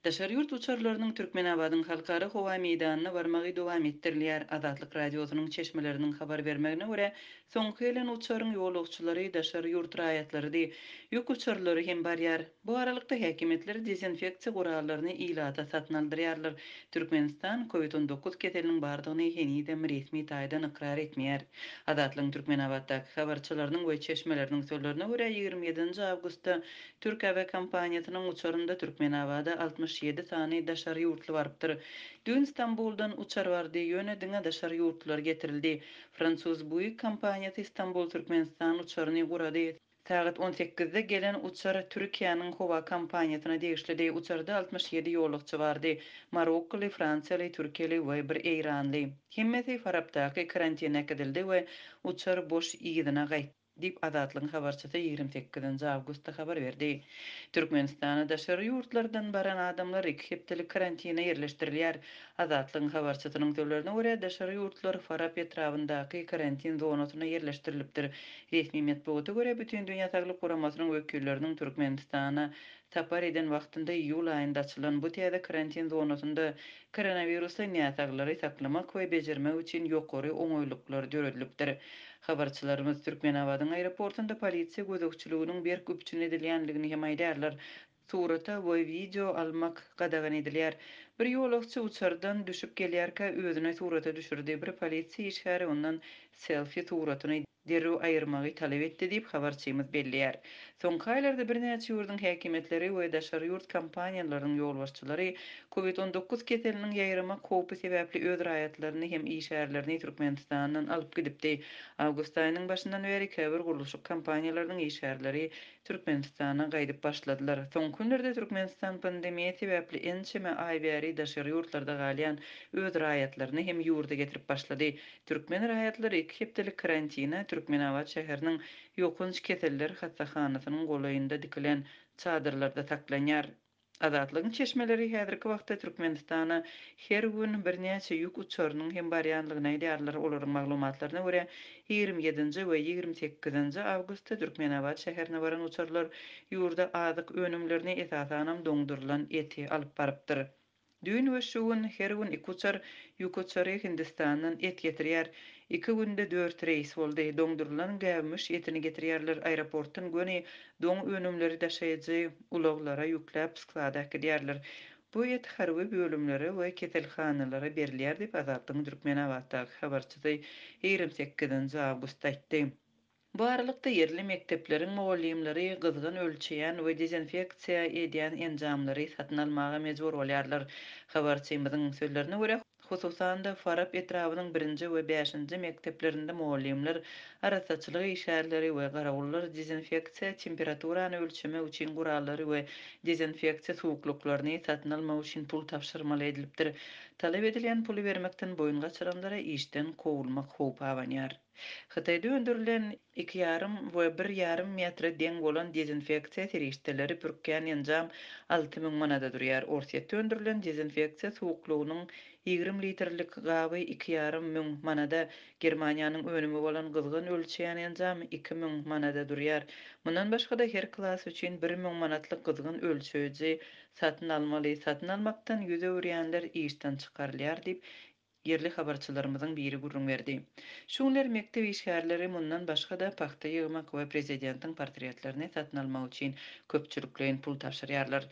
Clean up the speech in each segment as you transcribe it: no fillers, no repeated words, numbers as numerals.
Daşary ýurt uçarlarynyň Türkmenabadyň halkara howa meýdanyna barmagy dowam etdirilýär. Azatlyk radiosynyň çeşmeleriniň habar bermegine görä, soňky ýylyň uçaryň ýolagçylary daşary ýurt raýatlary ýük uçarlary hem barýar. Bu aralykda häkimetler dezinfeksiýa gurallaryny ýylada satyn aldyrýarlar. Türkmenistan COVID-19 keteliniň bardygyny henüýdem resmi taýdan ikrar etmeýär. Azatlyň Türkmenabaddaky habarçylarynyň we çeşmeleriniň sözlerine görä 27 awgustda Türk Hava Kompaniýasynyň uçarynda Türkmenabada 67 sany daşary ýurtly barpdyr. Dün Istanbuldan uçar bardy, ýöne diňe daşary ýurtlar getirildi. Fransuz Buýyk kompaniýasy Istanbul Türkmenistan uçaryny gurady. Sagat 18-de gelen uçar Türkiýanyň howa kompaniýasyna degişli uçarda 67 ýolagçy bardy. Marokkoly, Fransiýaly, Türkiýeli we bir Eýranly. Hemmesi Farabdaky karantina edildi we uçar boş ýygyna gaýtdy dip Azatlyň habarçysy 28 awgustda habar berdi. Türkmenistana daşary ýurtlardan baran adamlar 2 hepdelik karantina ýerleşdirilýär. Azatlyň habarçysynyň sözlerine görä, daşary ýurtlar Farab etrawyndaky karantin zonasyna ýerleşdirilipdir. Resmi medeniýete görä, bütün dünýä Saglyk Guramasynyň wekilleriniň Türkmenistana tapar eden wagtynda iýul aýynda açylan bu täze karantin zonasynda koronavirusly näsaglary saklamak we bejermek üçin ýokary oňoýluklar döredilipdir. Habarçylarymyz Türkmenabadyň aeroportunda polisiýa gözegçiliginiň bir güpçün edilýänligini hem aýdarlar. Surata we video almak gadagan edilýär. Bir ýolagçy uçardan düşüp gelýärkä özüne surata düşürdi. Bir polisiýa işgäri ondan selfie suratyny derrew aýyrmagy talap etdi diýip habarçymyz belliýär. Soňky aýlarda bir näçe ýurdun häkimetleri we daşary ýurt kompaniýalarynyň ýolbaşçylary COVID-19 keteliniň ýaýrama howpy sebäpli öz raýatlaryny hem işgärlerini Türkmenistandan alyp gidipdi. Awgust aýynyň başyndan beri käbir gurulşyk kompaniýalarynyň işgärleri Türkmenistana gaýdyp başladylar. Soňky günlerde Türkmenistan pandemiýa sebäpli ençeme aý bäri daşary ýurtlarda galýan öz raýatlaryny hem ýurda getirip başlady. Türkmen raýatlary 2 hepdelik karantina Türkmenabad şäheriniň ýokunç keseller hassahanasynyň golaýynda dikilen çadyrlarda saklanýar. Azatlygyň çeşmeleri häzirki wagtda Türkmenistana her gün birnäçe ýük uçarynyň hem barýanlygyny aýdýarlar. Olaryň maglumatlaryna görä 27-nji we 28-nji awgustda Türkmenabad şäherine baran uçarlar ýurda azyk önümlerini esasanam doňdurulan eti alyp barypdyr. Dün we şu gün her gün iki uçar ýük uçary Hindistandan et getirýär. 2 günde 4 reis boldy. Doňdurulan gäwmiş etini getirýärler aeroportdan göni doň önümleri daşaýjy ulaglara ýükläp sklada gidýärler. Bu et harby bölümlere we keselhanalara berilýär diýip Azatlyň Türkmenabaddaky habarçysy 28-nji awgustda aýtdy. Bu aralykda yerli mektepleriň mugallimleri gyzgyn ölçeýän we dezinfeksiýa edýän enjamlary satyn almaga mejbur bolýarlar. Habarçymyzyň sözlerine görä, hususan da Farab etrawynyň 1-nji we 5-nji mekteplerinde mugallimler arasaçylyk işgärleri we garawullar dezinfeksiýa temperaturany ölçemek üçin gurallary we dezinfeksiýa suwuklyklaryny satyn almak üçin pul tapşyrmaly edilipdir. Talap edilen puly bermekden boyun gaçyranlara işden kowulmak howpy abanýar. Hytaýda öndürilen 2,5 we 1,5 metre deň bolan dezinfeksiýa serişdeleri pürkän enjam 6.000 manada durýar. Orsiýetde öndürilen dezinfeksiýa suwuklygynyň 20 litrlik gaby 2,5 manada, Germaniýanyň önümi bolan gyzgyn ölçeýän enjam 2.000 manada durýar. Mundan başga da her klas üçin 1.000 manatlyk gyzgyn ölçeýiji satyn almaly. Satyn almakdan ýüze öwrenler işden çykarylýar diýip yerli habarçylarymyzyň biri gurrun berdi. Şuňlar mektep işgärleri mundan başga da paxta ýygmak we prezidentiň portretlerini satyn almak üçin köpçülikleýin pul tapşyrýarlar.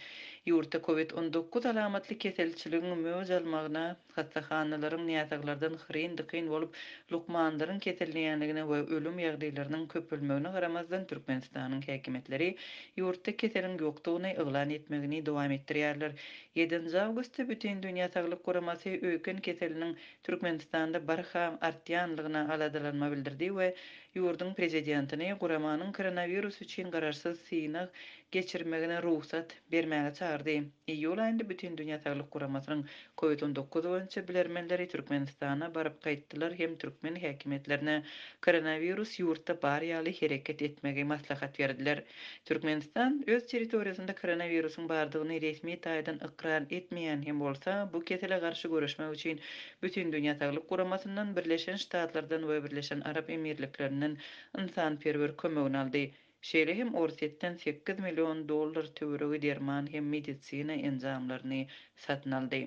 Ýurtda COVID-19 alamatly keselçiligiň möz almagyna, hassahanalyryň näsaglardan hyryn-dykyn bolup lukmanlaryň keselliýänligine we ölüm ýagdaýlarynyň köpelmegine garamazdan Türkmenistanyň häkimetleri ýurtda keseliň ýokdugyny eglan etmegini dowam etdirýärler. 7 awgustda bütün dünýä Saglyk Guramasy öýken keseliniň Türkmenistanda barha artýanlygyna aladalanma bildirdi we ýurdun prezidentini guramanyň koronavirus üçin gararsyz syna geçirmegine ruhsat bermäge çağırdy. Iýul aýynda bütün dünýä Saglyk Guramasynyň COVID-19 boýunça bilermenleri Türkmenistana baryp gaýtdylar hem türkmen häkimetlerine koronavirus ýurtda bar ýaly hereket etmegi maslahat berdiler. Türkmenistan öz territoriýasynda koronavirusyň bardygyny resmi taýdan ikrar etmeýän hem bolsa, bu kesele garşy görüşmek üçin bütün dünýä Saglyk Guramasyndan, Birleşen Ştatlardan we Birleşen Arap Emirliklerinden insanperwer kömegini aldy. Şeýle hem Orsetden 8 million dollar töweregi derman hem medisina enjamlaryny satyn aldy.